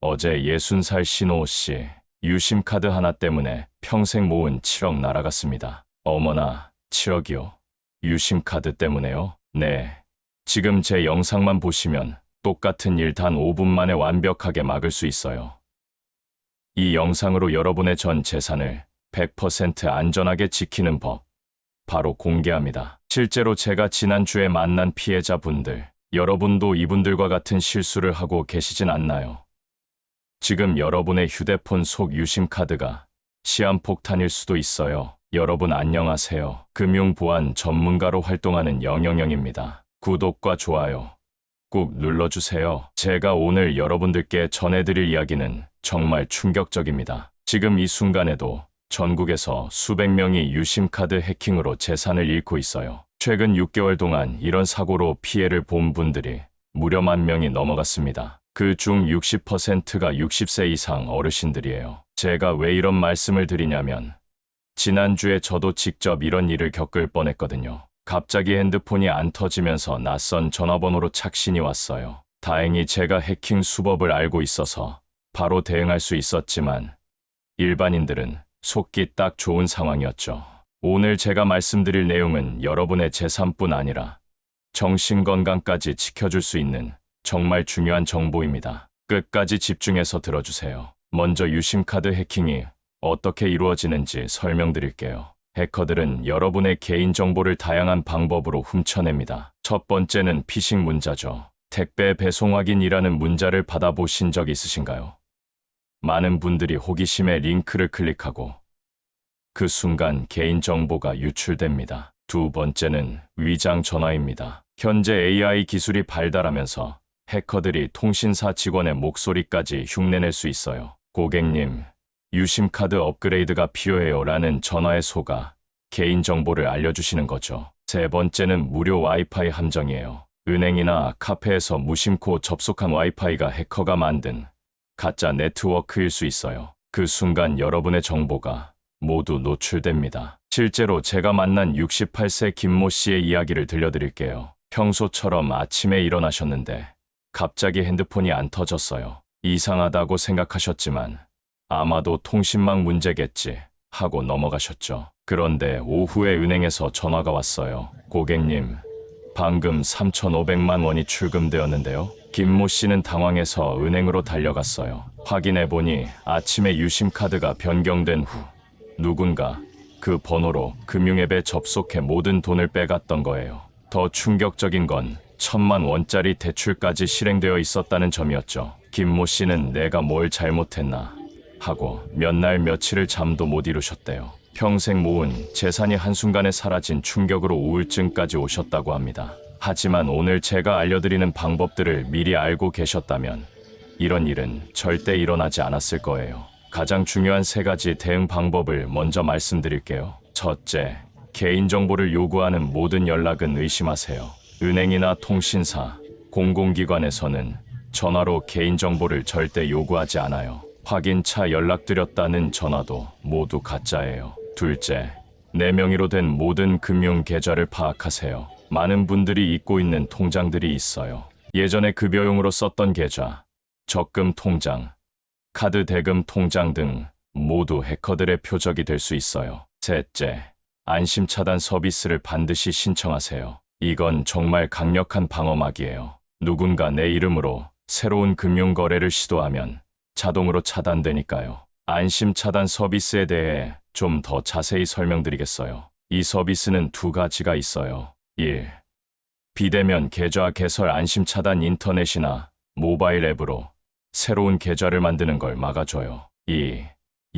어제 60살 신호 씨, 유심카드 하나 때문에 평생 모은 7억 날아갔습니다. 어머나, 7억이요. 유심카드 때문에요? 네. 지금 제 영상만 보시면 똑같은 일 단 5분 만에 완벽하게 막을 수 있어요. 이 영상으로 여러분의 전 재산을 100% 안전하게 지키는 법, 바로 공개합니다. 실제로 제가 지난주에 만난 피해자분들, 여러분도 이분들과 같은 실수를 하고 계시진 않나요? 지금 여러분의 휴대폰 속 유심카드가 시한폭탄일 수도 있어요. 여러분 안녕하세요. 금융보안 전문가로 활동하는 영영영입니다. 구독과 좋아요 꾹 눌러주세요. 제가 오늘 여러분들께 전해드릴 이야기는 정말 충격적입니다. 지금 이 순간에도 전국에서 수백 명이 유심카드 해킹으로 재산을 잃고 있어요. 최근 6개월 동안 이런 사고로 피해를 본 분들이 무려 10,000명이 넘어갔습니다. 그 중 60%가 60세 이상 어르신들이에요. 제가 왜 이런 말씀을 드리냐면 지난주에 저도 직접 이런 일을 겪을 뻔했거든요. 갑자기 핸드폰이 안 터지면서 낯선 전화번호로 착신이 왔어요. 다행히 제가 해킹 수법을 알고 있어서 바로 대응할 수 있었지만 일반인들은 속기 딱 좋은 상황이었죠. 오늘 제가 말씀드릴 내용은 여러분의 재산뿐 아니라 정신건강까지 지켜줄 수 있는 정말 중요한 정보입니다. 끝까지 집중해서 들어주세요. 먼저 유심카드 해킹이 어떻게 이루어지는지 설명드릴게요. 해커들은 여러분의 개인정보를 다양한 방법으로 훔쳐냅니다. 첫 번째는 피싱 문자죠. 택배 배송 확인이라는 문자를 받아보신 적 있으신가요? 많은 분들이 호기심에 링크를 클릭하고 그 순간 개인정보가 유출됩니다. 두 번째는 위장 전화입니다. 현재 AI 기술이 발달하면서 해커들이 통신사 직원의 목소리까지 흉내낼 수 있어요. 고객님, 유심카드 업그레이드가 필요해요 라는 전화에 속아 개인정보를 알려주시는 거죠. 세 번째는 무료 와이파이 함정이에요. 은행이나 카페에서 무심코 접속한 와이파이가 해커가 만든 가짜 네트워크일 수 있어요. 그 순간 여러분의 정보가 모두 노출됩니다. 실제로 제가 만난 68세 김모 씨의 이야기를 들려드릴게요. 평소처럼 아침에 일어나셨는데 갑자기 핸드폰이 안 터졌어요. 이상하다고 생각하셨지만 아마도 통신망 문제겠지 하고 넘어가셨죠. 그런데 오후에 은행에서 전화가 왔어요. 고객님, 방금 3,500만 원이 출금되었는데요. 김모 씨는 당황해서 은행으로 달려갔어요. 확인해보니 아침에 유심카드가 변경된 후 누군가 그 번호로 금융앱에 접속해 모든 돈을 빼갔던 거예요. 더 충격적인 건 1,000만 원짜리 대출까지 실행되어 있었다는 점이었죠. 김모 씨는 내가 뭘 잘못했나 하고 몇 날 며칠을 잠도 못 이루셨대요. 평생 모은 재산이 한순간에 사라진 충격으로 우울증까지 오셨다고 합니다. 하지만 오늘 제가 알려드리는 방법들을 미리 알고 계셨다면 이런 일은 절대 일어나지 않았을 거예요. 가장 중요한 3가지 대응 방법을 먼저 말씀드릴게요. 첫째, 개인정보를 요구하는 모든 연락은 의심하세요. 은행이나 통신사, 공공기관에서는 전화로 개인정보를 절대 요구하지 않아요. 확인차 연락드렸다는 전화도 모두 가짜예요. 둘째, 내 명의로 된 모든 금융 계좌를 파악하세요. 많은 분들이 잊고 있는 통장들이 있어요. 예전에 급여용으로 썼던 계좌, 적금 통장, 카드 대금 통장 등 모두 해커들의 표적이 될 수 있어요. 셋째, 안심 차단 서비스를 반드시 신청하세요. 이건 정말 강력한 방어막이에요. 누군가 내 이름으로 새로운 금융 거래를 시도하면 자동으로 차단되니까요. 안심 차단 서비스에 대해 좀 더 자세히 설명드리겠어요. 이 서비스는 2가지가 있어요. 1. 비대면 계좌 개설 안심 차단 인터넷이나 모바일 앱으로 새로운 계좌를 만드는 걸 막아줘요. 2.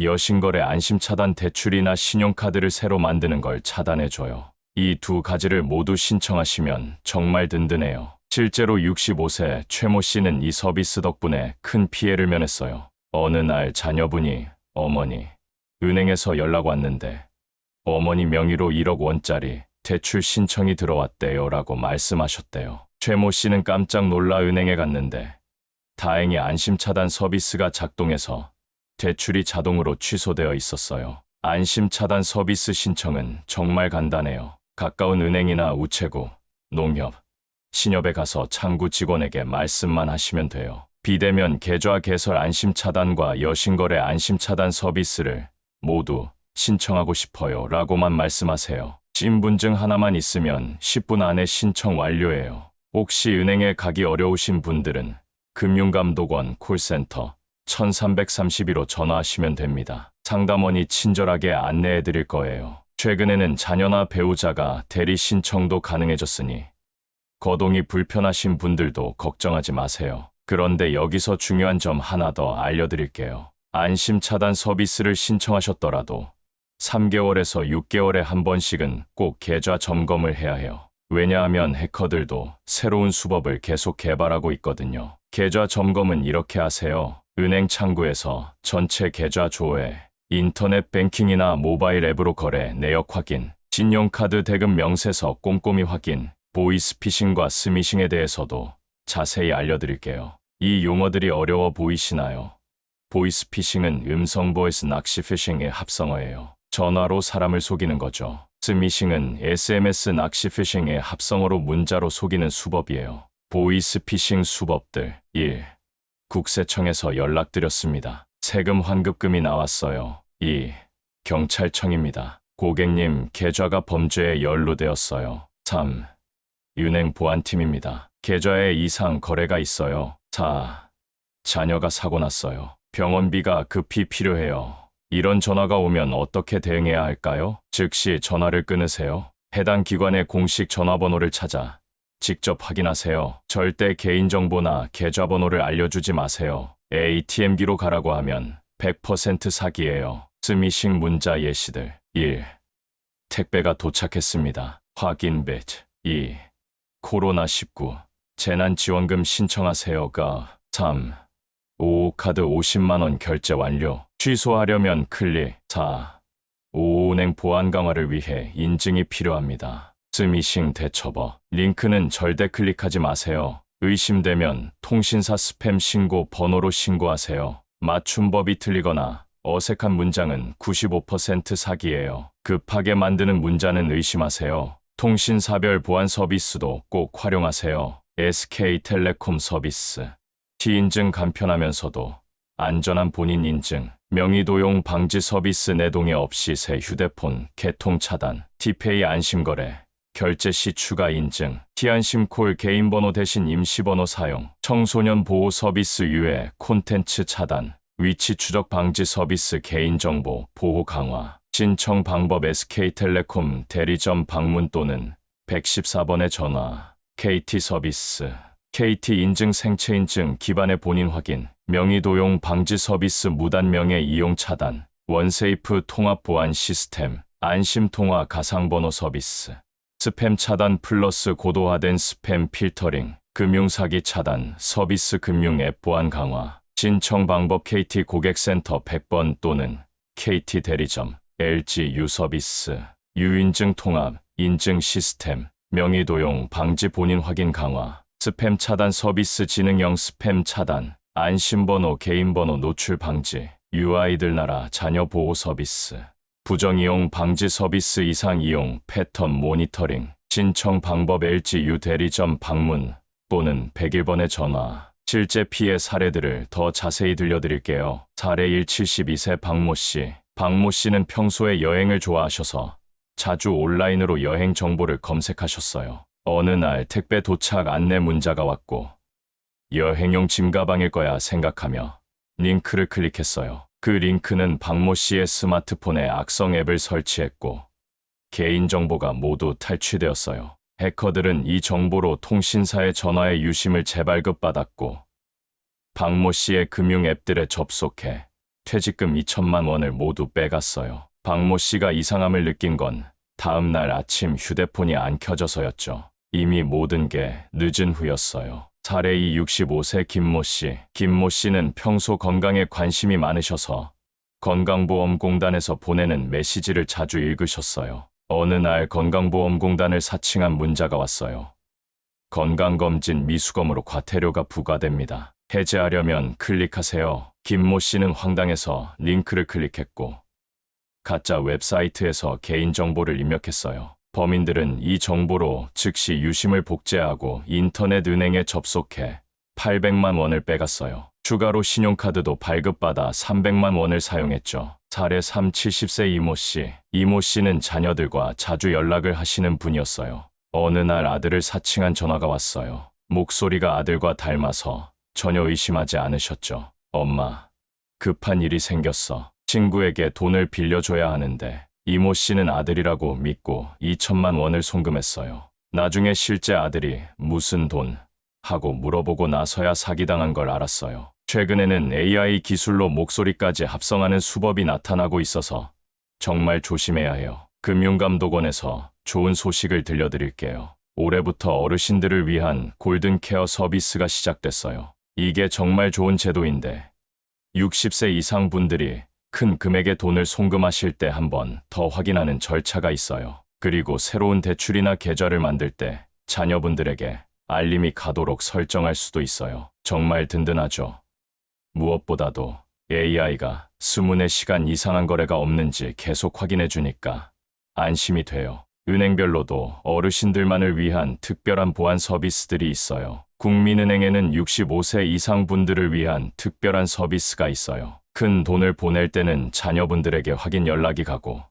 여신거래 안심 차단 대출이나 신용카드를 새로 만드는 걸 차단해줘요. 이 2가지를 모두 신청하시면 정말 든든해요. 실제로 65세 최모 씨는 이 서비스 덕분에 큰 피해를 면했어요. 어느 날 자녀분이 어머니, 은행에서 연락 왔는데 어머니 명의로 1억 원짜리 대출 신청이 들어왔대요 라고 말씀하셨대요. 최모 씨는 깜짝 놀라 은행에 갔는데 다행히 안심 차단 서비스가 작동해서 대출이 자동으로 취소되어 있었어요. 안심 차단 서비스 신청은 정말 간단해요. 가까운 은행이나 우체국, 농협, 신협에 가서 창구 직원에게 말씀만 하시면 돼요. 비대면 계좌 개설 안심 차단과 여신거래 안심 차단 서비스를 모두 신청하고 싶어요 라고만 말씀하세요. 신분증 하나만 있으면 10분 안에 신청 완료해요. 혹시 은행에 가기 어려우신 분들은 금융감독원 콜센터 1332로 전화하시면 됩니다. 상담원이 친절하게 안내해 드릴 거예요. 최근에는 자녀나 배우자가 대리 신청도 가능해졌으니 거동이 불편하신 분들도 걱정하지 마세요. 그런데 여기서 중요한 점 하나 더 알려드릴게요. 안심 차단 서비스를 신청하셨더라도 3개월에서 6개월에 한 번씩은 꼭 계좌 점검을 해야 해요. 왜냐하면 해커들도 새로운 수법을 계속 개발하고 있거든요. 계좌 점검은 이렇게 하세요. 은행 창구에서 전체 계좌 조회, 인터넷 뱅킹이나 모바일 앱으로 거래 내역 확인, 신용카드 대금 명세서 꼼꼼히 확인, 보이스피싱과 스미싱에 대해서도 자세히 알려드릴게요. 이 용어들이 어려워 보이시나요? 보이스피싱은 음성 보이스 낚시 피싱의 합성어예요. 전화로 사람을 속이는 거죠. 스미싱은 SMS 낚시 피싱의 합성어로 문자로 속이는 수법이에요. 보이스피싱 수법들 1. 국세청에서 연락드렸습니다. 세금 환급금이 나왔어요. 2. 경찰청입니다. 고객님, 계좌가 범죄에 연루되었어요. 3. 은행 보안팀입니다. 계좌에 이상 거래가 있어요. 4. 자녀가 사고 났어요. 병원비가 급히 필요해요. 이런 전화가 오면 어떻게 대응해야 할까요? 즉시 전화를 끊으세요. 해당 기관의 공식 전화번호를 찾아 직접 확인하세요. 절대 개인정보나 계좌번호를 알려주지 마세요. ATM기로 가라고 하면 100% 사기예요. 스미싱 문자 예시들 1. 택배가 도착했습니다. 확인 배지 2. 코로나19 재난지원금 신청하세요가 3. 오오카드 50만원 결제 완료. 취소하려면 클릭 4. 오은행 보안 강화를 위해 인증이 필요합니다. 스미싱 대처법 링크는 절대 클릭하지 마세요. 의심되면 통신사 스팸 신고 번호로 신고하세요. 맞춤법이 틀리거나 어색한 문장은 95% 사기예요. 급하게 만드는 문자는 의심하세요. 통신사별 보안 서비스도 꼭 활용하세요. SK텔레콤 서비스 T인증 간편하면서도 안전한 본인 인증, 명의도용 방지 서비스 내동의 없이 새 휴대폰 개통 차단, T페이 안심거래, 결제 시 추가 인증, T안심콜 개인번호 대신 임시번호 사용, 청소년 보호 서비스 유예, 콘텐츠 차단, 위치 추적 방지 서비스 개인정보 보호 강화, 신청 방법 SK텔레콤 대리점 방문 또는 114번에 전화, KT 서비스, KT 인증 생체 인증 기반의 본인 확인, 명의도용 방지 서비스 무단 명예 이용 차단, 원세이프 통합 보안 시스템, 안심 통화 가상번호 서비스, 스팸 차단 플러스 고도화된 스팸 필터링, 금융사기 차단, 서비스 금융 앱 보안 강화, 신청 방법 KT 고객센터 100번 또는 KT 대리점, LG 유서비스, 유인증 통합, 인증 시스템, 명의도용 방지 본인 확인 강화, 스팸 차단 서비스 지능형 스팸 차단, 안심번호 개인번호 노출 방지, UI들 나라 자녀 보호 서비스, 부정이용 방지 서비스 이상 이용 패턴 모니터링, 신청 방법 LG 유 대리점 방문 또는 101번에 전화. 실제 피해 사례들을 더 자세히 들려드릴게요. 사례 1 72세 박모 씨. 박모 씨는 평소에 여행을 좋아하셔서 자주 온라인으로 여행 정보를 검색하셨어요. 어느 날 택배 도착 안내 문자가 왔고 여행용 짐 가방일 거야 생각하며 링크를 클릭했어요. 그 링크는 박모 씨의 스마트폰에 악성 앱을 설치했고 개인정보가 모두 탈취되었어요. 해커들은 이 정보로 통신사의 전화의 유심을 재발급받았고 박모 씨의 금융 앱들에 접속해 퇴직금 2천만 원을 모두 빼갔어요. 박모 씨가 이상함을 느낀 건 다음 날 아침 휴대폰이 안 켜져서였죠. 이미 모든 게 늦은 후였어요. 사례 2 65세 김모 씨. 김모 씨는 평소 건강에 관심이 많으셔서 건강보험공단에서 보내는 메시지를 자주 읽으셨어요. 어느 날 건강보험공단을 사칭한 문자가 왔어요. 건강검진 미수검으로 과태료가 부과됩니다. 해지하려면 클릭하세요. 김모 씨는 황당해서 링크를 클릭했고 가짜 웹사이트에서 개인정보를 입력했어요. 범인들은 이 정보로 즉시 유심을 복제하고 인터넷 은행에 접속해 800만 원을 빼갔어요. 추가로 신용카드도 발급받아 300만 원을 사용했죠. 사례 3, 70세 이모 씨. 이모 씨는 자녀들과 자주 연락을 하시는 분이었어요. 어느 날 아들을 사칭한 전화가 왔어요. 목소리가 아들과 닮아서 전혀 의심하지 않으셨죠. 엄마, 급한 일이 생겼어. 친구에게 돈을 빌려줘야 하는데 이모 씨는 아들이라고 믿고 2천만 원을 송금했어요. 나중에 실제 아들이 무슨 돈? 하고 물어보고 나서야 사기당한 걸 알았어요. 최근에는 AI 기술로 목소리까지 합성하는 수법이 나타나고 있어서 정말 조심해야 해요. 금융감독원에서 좋은 소식을 들려드릴게요. 올해부터 어르신들을 위한 골든케어 서비스가 시작됐어요. 이게 정말 좋은 제도인데 60세 이상 분들이 큰 금액의 돈을 송금하실 때 한 번 더 확인하는 절차가 있어요. 그리고 새로운 대출이나 계좌를 만들 때 자녀분들에게 알림이 가도록 설정할 수도 있어요. 정말 든든하죠. 무엇보다도 AI가 24시간 이상한 거래가 없는지 계속 확인해 주니까 안심이 돼요. 은행별로도 어르신들만을 위한 특별한 보안 서비스들이 있어요. 국민은행에는 65세 이상 분들을 위한 특별한 서비스가 있어요. 큰 돈을 보낼 때는 자녀분들에게 확인 연락이 가고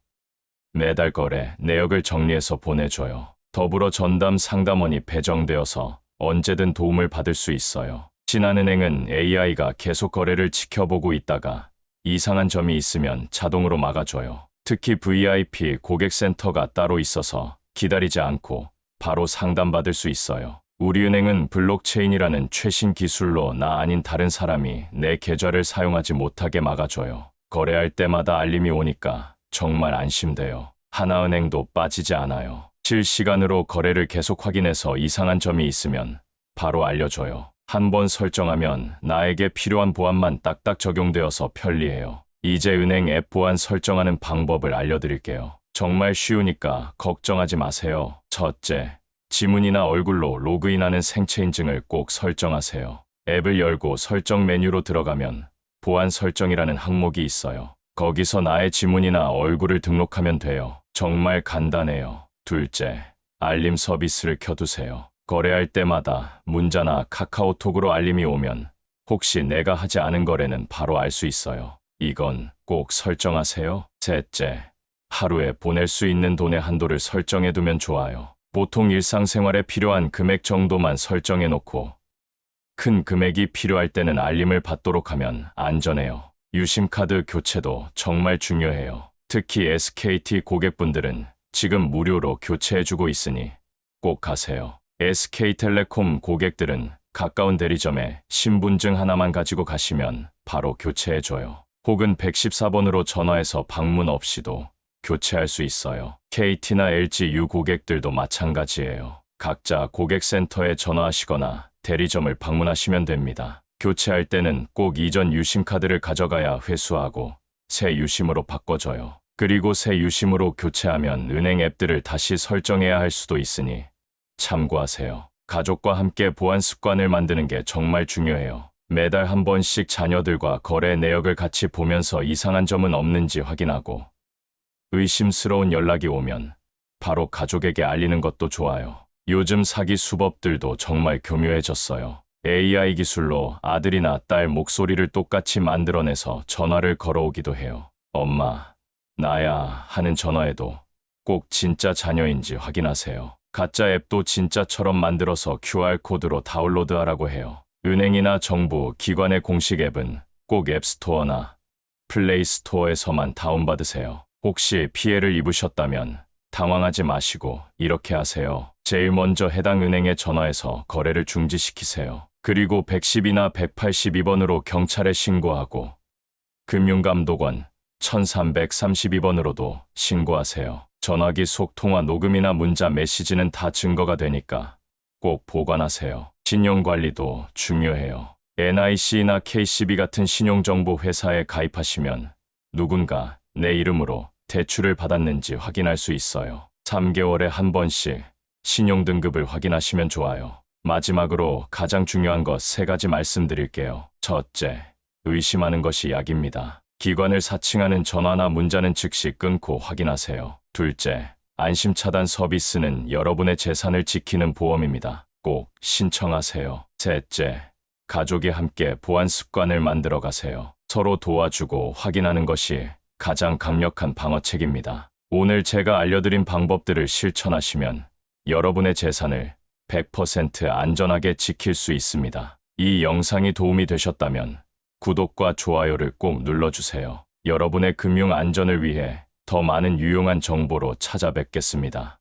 매달 거래 내역을 정리해서 보내줘요. 더불어 전담 상담원이 배정되어서 언제든 도움을 받을 수 있어요. 신한은행은 AI가 계속 거래를 지켜보고 있다가 이상한 점이 있으면 자동으로 막아줘요. 특히 VIP 고객센터가 따로 있어서 기다리지 않고 바로 상담받을 수 있어요. 우리은행은 블록체인이라는 최신 기술로 나 아닌 다른 사람이 내 계좌를 사용하지 못하게 막아줘요. 거래할 때마다 알림이 오니까 정말 안심돼요. 하나은행도 빠지지 않아요. 실시간으로 거래를 계속 확인해서 이상한 점이 있으면 바로 알려줘요. 한번 설정하면 나에게 필요한 보안만 딱딱 적용되어서 편리해요. 이제 은행 앱 보안 설정하는 방법을 알려드릴게요. 정말 쉬우니까 걱정하지 마세요. 첫째, 지문이나 얼굴로 로그인하는 생체 인증을 꼭 설정하세요. 앱을 열고 설정 메뉴로 들어가면 보안 설정이라는 항목이 있어요. 거기서 나의 지문이나 얼굴을 등록하면 돼요. 정말 간단해요. 둘째, 알림 서비스를 켜두세요. 거래할 때마다 문자나 카카오톡으로 알림이 오면 혹시 내가 하지 않은 거래는 바로 알 수 있어요. 이건 꼭 설정하세요. 셋째, 하루에 보낼 수 있는 돈의 한도를 설정해두면 좋아요. 보통 일상생활에 필요한 금액 정도만 설정해놓고 큰 금액이 필요할 때는 알림을 받도록 하면 안전해요. 유심카드 교체도 정말 중요해요. 특히 SKT 고객분들은 지금 무료로 교체해주고 있으니 꼭 하세요. SK텔레콤 고객들은 가까운 대리점에 신분증 하나만 가지고 가시면 바로 교체해줘요. 혹은 114번으로 전화해서 방문 없이도 교체할 수 있어요. KT나 LGU 고객들도 마찬가지예요. 각자 고객센터에 전화하시거나 대리점을 방문하시면 됩니다. 교체할 때는 꼭 이전 유심카드를 가져가야 회수하고 새 유심으로 바꿔줘요. 그리고 새 유심으로 교체하면 은행 앱들을 다시 설정해야 할 수도 있으니 참고하세요. 가족과 함께 보안 습관을 만드는 게 정말 중요해요. 매달 한 번씩 자녀들과 거래 내역을 같이 보면서 이상한 점은 없는지 확인하고 의심스러운 연락이 오면 바로 가족에게 알리는 것도 좋아요. 요즘 사기 수법들도 정말 교묘해졌어요. AI 기술로 아들이나 딸 목소리를 똑같이 만들어내서 전화를 걸어오기도 해요. 엄마, 나야 하는 전화에도 꼭 진짜 자녀인지 확인하세요. 가짜 앱도 진짜처럼 만들어서 QR코드로 다운로드하라고 해요. 은행이나 정부, 기관의 공식 앱은 꼭 앱스토어나 플레이스토어에서만 다운받으세요. 혹시 피해를 입으셨다면 당황하지 마시고 이렇게 하세요. 제일 먼저 해당 은행에 전화해서 거래를 중지시키세요. 그리고 110이나 182번으로 경찰에 신고하고 금융감독원 1332번으로도 신고하세요. 전화기 속 통화 녹음이나 문자 메시지는 다 증거가 되니까 꼭 보관하세요. 신용관리도 중요해요. NIC나 KCB 같은 신용정보 회사에 가입하시면 누군가 내 이름으로 대출을 받았는지 확인할 수 있어요. 3개월에 한 번씩 신용등급을 확인하시면 좋아요. 마지막으로 가장 중요한 것 3가지 말씀드릴게요. 첫째, 의심하는 것이 약입니다. 기관을 사칭하는 전화나 문자는 즉시 끊고 확인하세요. 둘째, 안심차단 서비스는 여러분의 재산을 지키는 보험입니다. 꼭 신청하세요. 셋째, 가족이 함께 보안 습관을 만들어 가세요. 서로 도와주고 확인하는 것이 가장 강력한 방어책입니다. 오늘 제가 알려드린 방법들을 실천하시면 여러분의 재산을 100% 안전하게 지킬 수 있습니다. 이 영상이 도움이 되셨다면 구독과 좋아요를 꼭 눌러주세요. 여러분의 금융 안전을 위해 더 많은 유용한 정보로 찾아뵙겠습니다.